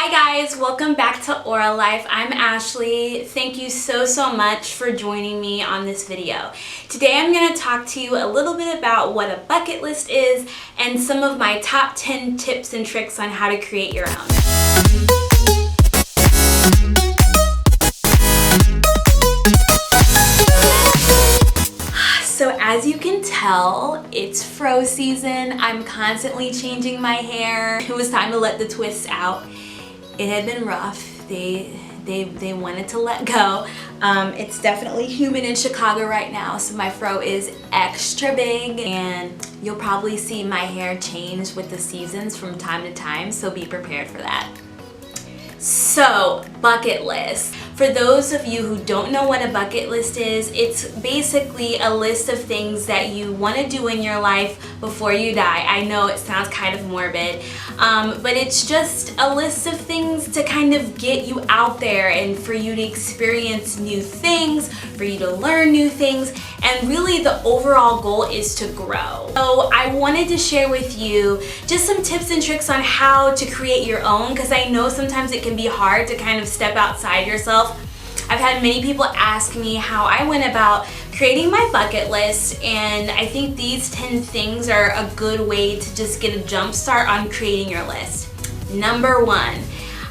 Hi guys, welcome back to Aura Life. I'm Ashley. Thank you so much for joining me on this video. Today I'm going to talk to you a little bit about what a bucket list is and some of my top 10 tips and tricks on how to create your own. So as you can tell, it's fro season. I'm constantly changing my hair. It was time to let the twists out. It had been rough. They wanted to let go. It's definitely humid in Chicago right now, so my fro is extra big, and you'll probably see my hair change with the seasons from time to time, so be prepared for that. So, bucket list. For those of you who don't know what a bucket list is, it's basically a list of things that you want to do in your life before you die. I know it sounds kind of morbid, but it's just a list of things to kind of get you out there and for you to experience new things, for you to learn new things, and really the overall goal is to grow. So I wanted to share with you just some tips and tricks on how to create your own, because I know sometimes it can be hard to kind of step outside yourself. I've had many people ask me how I went about creating my bucket list, and I think these 10 things are a good way to just get a jump start on creating your list. Number 1,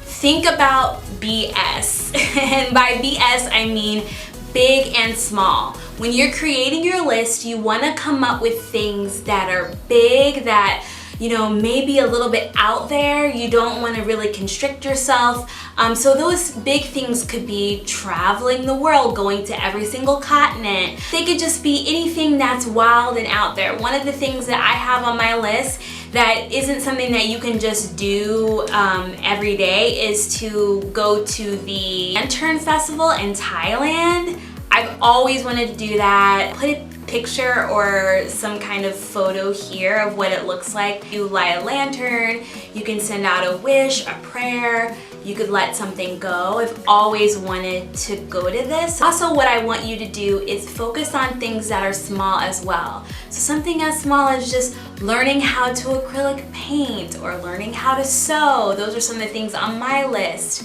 think about BS. And by BS, I mean big and small. When you're creating your list, you want to come up with things that are big, that maybe a little bit out there. You don't want to really constrict yourself. So those big things could be traveling the world, going to every single continent. They could just be anything that's wild and out there. One of the things that I have on my list that isn't something that you can just do every day is to go to the Lantern Festival in Thailand. I've always wanted to do that. Put a picture or some kind of photo here of what it looks like. You light a lantern, you can send out a wish, a prayer, you could let something go. I've always wanted to go to this. Also, what I want you to do is focus on things that are small as well. So something as small as just learning how to acrylic paint or learning how to sew. Those are some of the things on my list.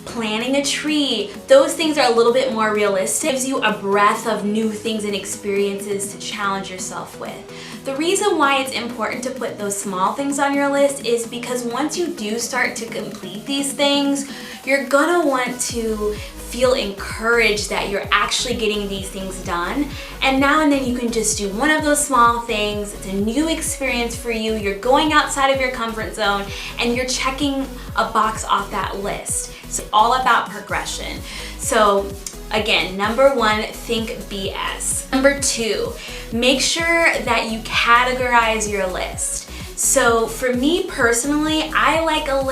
Planting a tree. Those things are a little bit more realistic. It gives you a breadth of new things and experiences to challenge yourself with. The reason why it's important to put those small things on your list is because once you do start to complete these things, you're gonna want to feel encouraged that you're actually getting these things done. And now and then you can just do one of those small things. It's a new experience for you. You're going outside of your comfort zone and you're checking a box off that list. So it's all about progression. So again, number 1, think BS. Number 2, make sure that you categorize your list. So for me personally, I like a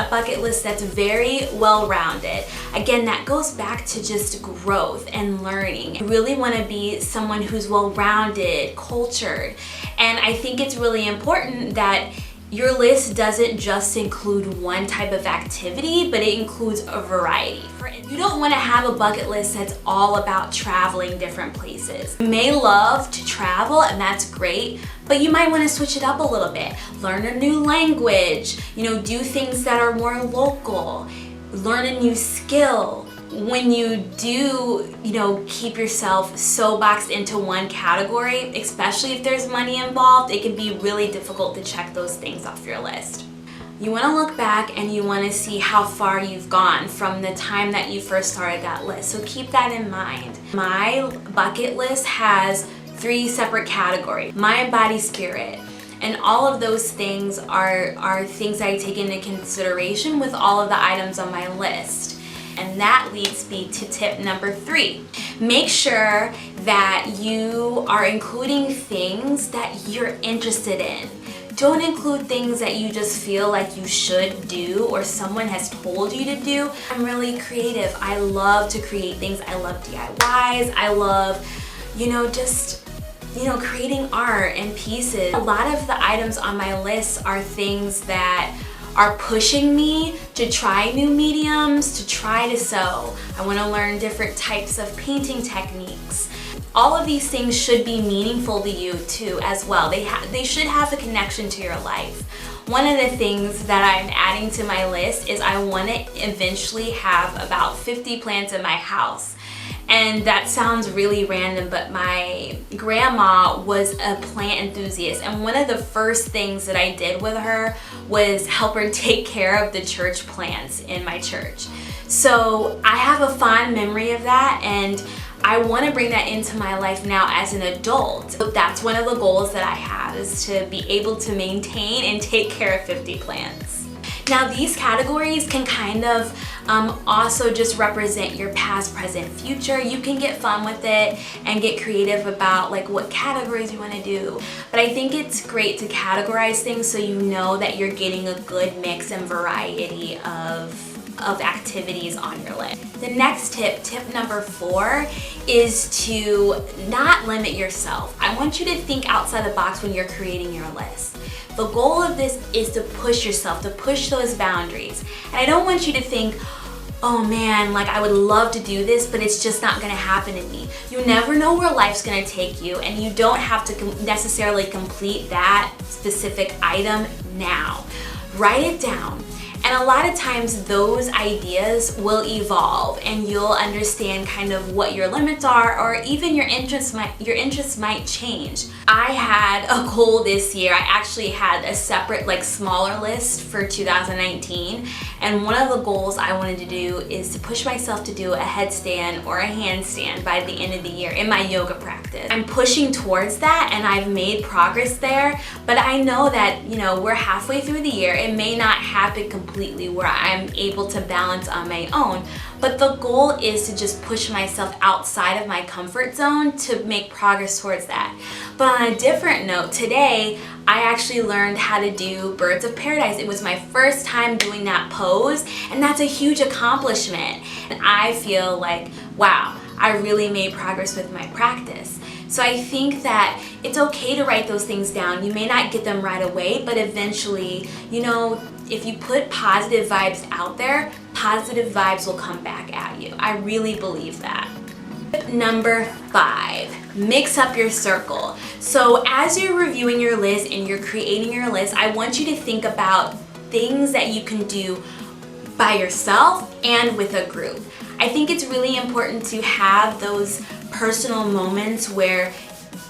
bucket list that's very well-rounded. Again, that goes back to just growth and learning. You really want to be someone who's well-rounded, cultured, and I think it's really important that your list doesn't just include one type of activity, but it includes a variety. You don't want to have a bucket list that's all about traveling different places. You may love to travel, and that's great, but you might want to switch it up a little bit. Learn a new language, do things that are more local, learn a new skill. When you do, keep yourself so boxed into one category, especially if there's money involved, it can be really difficult to check those things off your list. You want to look back and you want to see how far you've gone from the time that you first started that list. So keep that in mind. My bucket list has 3 separate categories: mind, body, spirit. And all of those things are things I take into consideration with all of the items on my list. And that leads me to tip number 3. Make sure that you are including things that you're interested in. Don't include things that you just feel like you should do or someone has told you to do. I'm really creative. I love to create things. I love DIYs. I love, creating art and pieces. A lot of the items on my list are things that are pushing me to try new mediums, to try to sew. I want to learn different types of painting techniques. All of these things should be meaningful to you too as well. They should have a connection to your life. one of the things that I'm adding to my list is I want to eventually have about 50 plants in my house. And that sounds really random, but my grandma was a plant enthusiast, and one of the first things that I did with her was help her take care of the church plants in my church. So I have a fond memory of that, and I want to bring that into my life now as an adult. So that's one of the goals that I have, is to be able to maintain and take care of 50 plants. Now these categories can kind of also just represent your past, present, future. You can get fun with it and get creative about like what categories you want to do. But I think it's great to categorize things so you know that you're getting a good mix and variety of activities on your list. The next tip number 4, is to not limit yourself. I want you to think outside the box when you're creating your list. The goal of this is to push yourself, to push those boundaries. And I don't want you to think, oh man, like I would love to do this, but it's just not gonna happen to me. You never know where life's gonna take you, and you don't have to necessarily complete that specific item now. Write it down. And a lot of times those ideas will evolve and you'll understand kind of what your limits are, or even your interests might change. I had a goal this year. I actually had a separate like smaller list for 2019, and one of the goals I wanted to do is to push myself to do a headstand or a handstand by the end of the year in my yoga practice. I'm pushing towards that and I've made progress there, but I know that, you know, we're halfway through the year. It may not happen completely where I'm able to balance on my own, but the goal is to just push myself outside of my comfort zone to make progress towards that. But on a different note, today I actually learned how to do Birds of Paradise. It was my first time doing that pose, and that's a huge accomplishment. And I feel like, wow, I really made progress with my practice. So I think that it's okay to write those things down. You may not get them right away, but eventually, you know, if you put positive vibes out there, positive vibes will come back at you. I really believe that. Tip number 5, mix up your circle. So as you're reviewing your list and you're creating your list, I want you to think about things that you can do by yourself and with a group. I think it's really important to have those personal moments where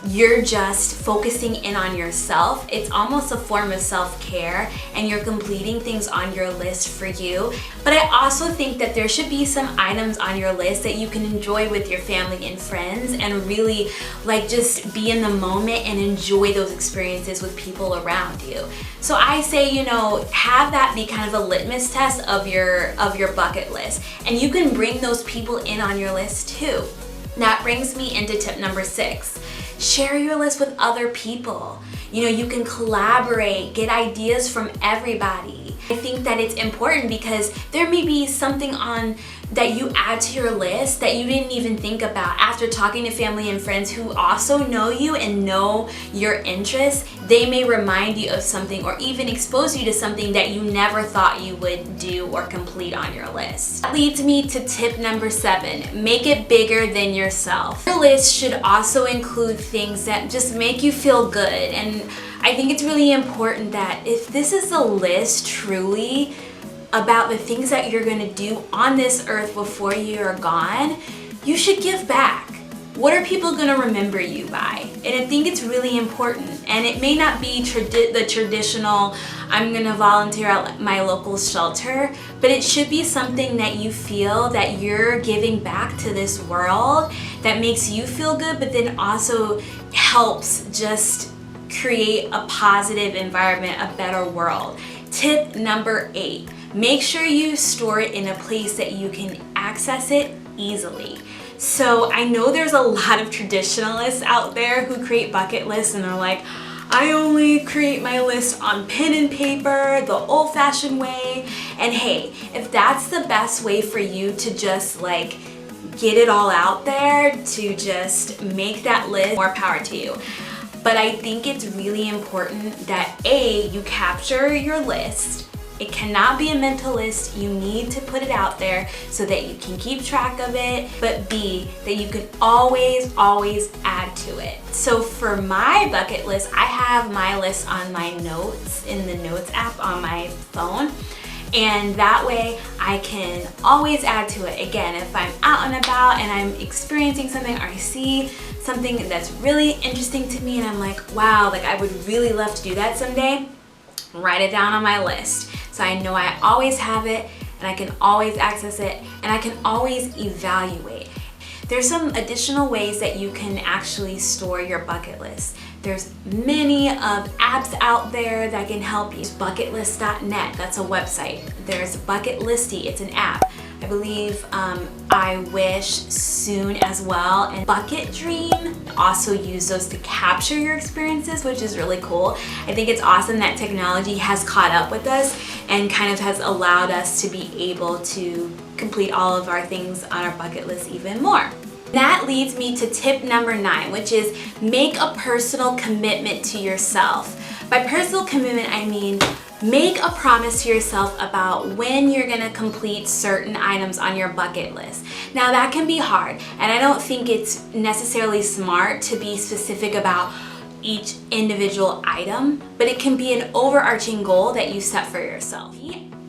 you're just focusing in on yourself. It's almost a form of self-care, and you're completing things on your list for you. But I also think that there should be some items on your list that you can enjoy with your family and friends, and really like just be in the moment and enjoy those experiences with people around you. So I say, you know, have that be kind of a litmus test of your bucket list, and you can bring those people in on your list too. That brings me into tip number 6. Share your list with other people. You know, you can collaborate, get ideas from everybody. I think that it's important because there may be something on that you add to your list that you didn't even think about. After talking to family and friends who also know you and know your interests, they may remind you of something or even expose you to something that you never thought you would do or complete on your list. That leads me to tip number 7, make it bigger than yourself. Your list should also include things that just make you feel good, and I think it's really important that if this is a list truly about the things that you're gonna do on this earth before you're gone, you should give back. What are people gonna remember you by? And I think it's really important. And it may not be the traditional, I'm gonna volunteer at my local shelter, but it should be something that you feel that you're giving back to this world that makes you feel good, but then also helps just create a positive environment, a better world. Tip number 8. Make sure you store it in a place that you can access it easily. So I know there's a lot of traditionalists out there who create bucket lists and are like, I only create my list on pen and paper, the old-fashioned way. And hey, if that's the best way for you to just like get it all out there, to just make that list, more power to you. But I think it's really important that A, you capture your list, It cannot be a mental list. You need to put it out there so that you can keep track of it, but B, that you can always add to it. So for my bucket list, I have my list on my notes in the Notes app on my phone. And that way I can always add to it. Again, if I'm out and about and I'm experiencing something or I see something that's really interesting to me and I'm like, wow, like I would really love to do that someday, write it down on my list. So I know I always have it and I can always access it and I can always evaluate. There's some additional ways that you can actually store your bucket list. There's many apps out there that can help you. Bucketlist.net, that's a website. There's Bucketlisty, it's an app. I believe I Wish soon as well, and Bucket Dream. Also use those to capture your experiences, which is really cool. I think it's awesome that technology has caught up with us and kind of has allowed us to be able to complete all of our things on our bucket list even more. That leads me to tip number 9, which is make a personal commitment to yourself. By personal commitment, I mean make a promise to yourself about when you're gonna complete certain items on your bucket list. Now that can be hard, and I don't think it's necessarily smart to be specific about each individual item, but it can be an overarching goal that you set for yourself.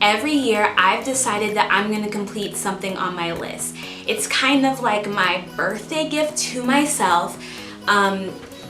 Every year I've decided that I'm gonna complete something on my list. It's kind of like my birthday gift to myself,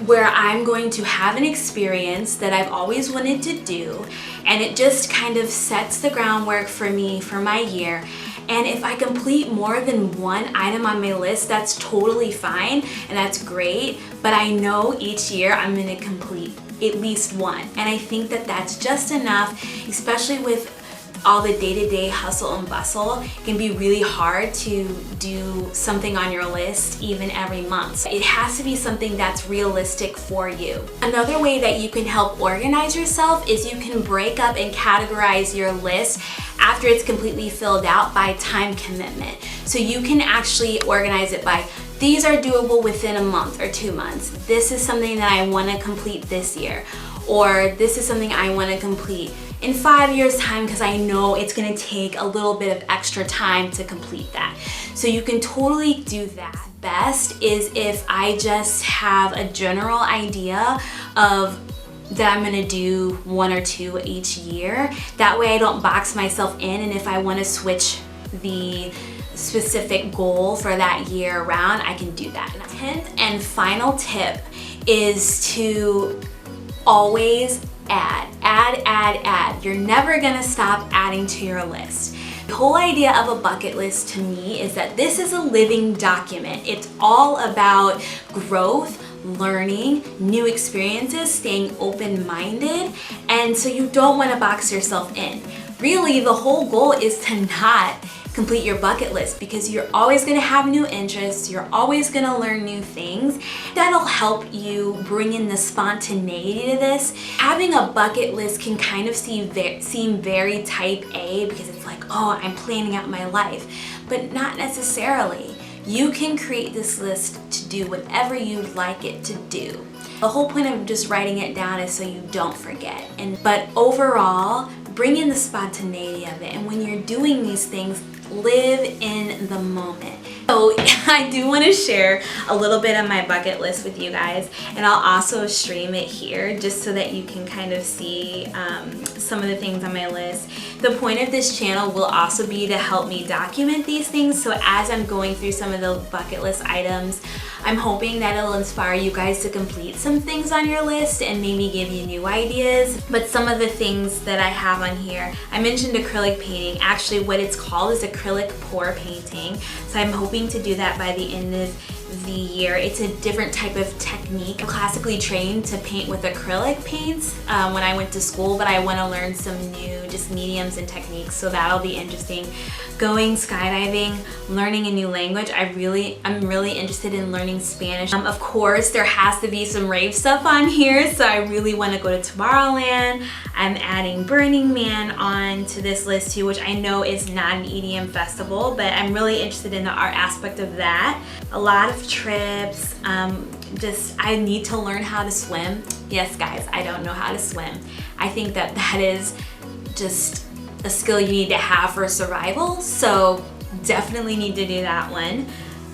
where I'm going to have an experience that I've always wanted to do, and it just kind of sets the groundwork for me for my year. And if I complete more than one item on my list, that's totally fine and that's great, but I know each year I'm gonna complete at least one. And I think that that's just enough, especially with all the day-to-day hustle and bustle. It can be really hard to do something on your list even every month. So it has to be something that's realistic for you. Another way that you can help organize yourself is you can break up and categorize your list after it's completely filled out by time commitment. So you can actually organize it by, these are doable within a month or 2 months. This is something that I want to complete this year. Or this is something I want to complete in 5 years time because I know it's going to take a little bit of extra time to complete that. So you can totally do that. Best is if I just have a general idea of that I'm gonna do 1 or 2 each year. That way I don't box myself in, and if I want to switch the specific goal for that year around, I can do that. 10th and final tip is to always add. You're never gonna stop adding to your list. The whole idea of a bucket list to me is that this is a living document. It's all about growth, learning, new experiences, staying open-minded, and so you don't want to box yourself in. Really, the whole goal is to not complete your bucket list because you're always going to have new interests, you're always going to learn new things. That'll help you bring in the spontaneity to this. Having a bucket list can kind of seem very type A because it's like, oh, I'm planning out my life, but not necessarily. You can create this list to do whatever you'd like it to do. The whole point of just writing it down is so you don't forget. But overall, bring in the spontaneity of it. And when you're doing these things, live in the moment. So I do want to share a little bit of my bucket list with you guys, and I'll also stream it here just so that you can kind of see some of the things on my list. The point of this channel will also be to help me document these things, so as I'm going through some of the bucket list items, I'm hoping that it'll inspire you guys to complete some things on your list and maybe give you new ideas. But some of the things that I have on here, I mentioned acrylic painting. Actually, what it's called is acrylic pour painting. So I'm hoping to do that by the end of the year. It's a different type of technique. I'm classically trained to paint with acrylic paints when I went to school, but I want to learn some new just mediums and techniques, so that'll be interesting. Going skydiving, learning a new language. I'm really interested in learning Spanish. Of course, there has to be some rave stuff on here, so I really want to go to Tomorrowland. I'm adding Burning Man on to this list too, which I know is not an EDM festival, but I'm really interested in the art aspect of that. A lot of trips. I need to learn how to swim. Yes, guys, I don't know how to swim. I think that is just a skill you need to have for survival, so definitely need to do that one.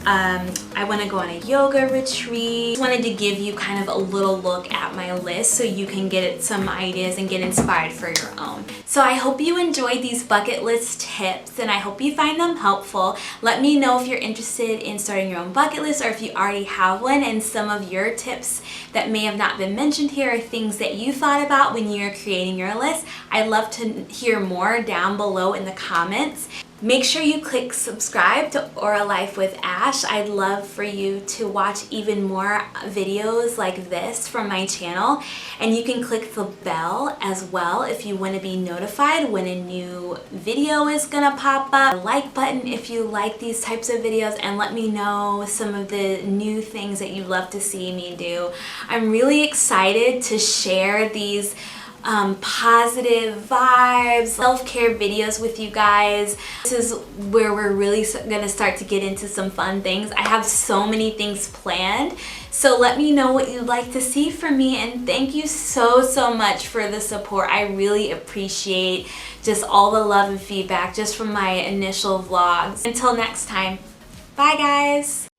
I want to go on a yoga retreat. Just wanted to give you kind of a little look at my list so you can get some ideas and get inspired for your own. So I hope you enjoyed these bucket list tips and I hope you find them helpful. Let me know if you're interested in starting your own bucket list or if you already have one, and some of your tips that may have not been mentioned here are things that you thought about when you're creating your list. I'd love to hear more down below in the comments. Make sure you click subscribe to Aura Life with Ash. I'd love for you to watch even more videos like this from my channel, and you can click the bell as well if you want to be notified when a new video is gonna pop up. A like button if you like these types of videos, and let me know some of the new things that you'd love to see me do. I'm really excited to share these positive vibes, self-care videos with you guys. This is where we're really gonna start to get into some fun things. I have so many things planned, so let me know what you'd like to see from me, and thank you so much for the support. I really appreciate just all the love and feedback just from my initial vlogs. Until next time, bye guys!